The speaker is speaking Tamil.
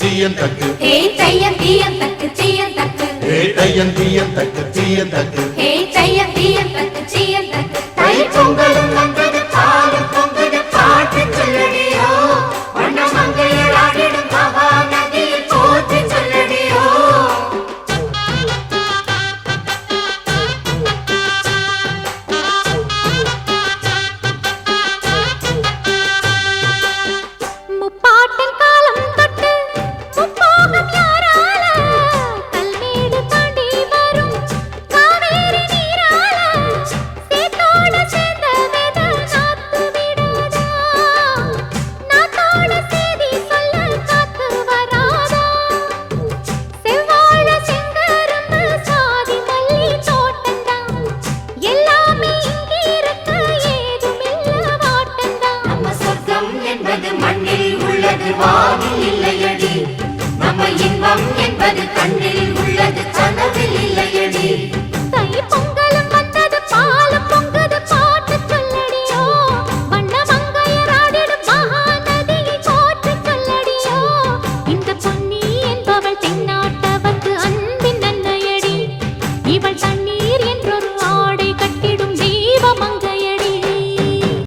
தீயன் தக்கு ஹே தையன் தீயன் தக்கு தீயன் தக்கு ஹே தையன் தீயன் தக்கு தீயன் தக்கு ஹே தையன் தீயன் தக்கு தீயன் தக்கு தை பொங்கலும் வந்தது பாலும் பொங்குது பாட்டு சொல்லடியோ வண்ண மங்கையர் ஆடிடும் மகா நதியில் போற்றி சொல்லடியோ முப்பாட்டின் காலம் தொட்டு முப்போகம் யாரால கல்மேடு தாண்டி வரும் காவேரி நீரால சேத்தோட சேர்ந்த வேத நாத்து விடாதா நாத்தோட சேதி சொல்ல காத்து வராதா செவ்வாழ செங்கரும்பு சாதி மல்லி தோட்டந்தான் எல்லாமே இங்கிருக்க ஏதுமில்ல வாட்டந்தான் நம்ம சொர்க்கம் என்பது மண்ணில் உள்ளது வானில் இல்லையடி நம்ம இன்பம் என்பது கண்ணில் உள்ளது கனவில் இல்லையடி தை பொங்கலும் வந்தது பாலும் பொங்குது பாட்டு சொல்லடியோ வண்ண மங்கையர் ஆடிடும் மகா நதியை போற்றி சொல்லடியோ இந்த பொன்னி என்பவள் தென்னாட்டவர்க்கு அன்பின் நன்மையடி இவள் தண்ணீர்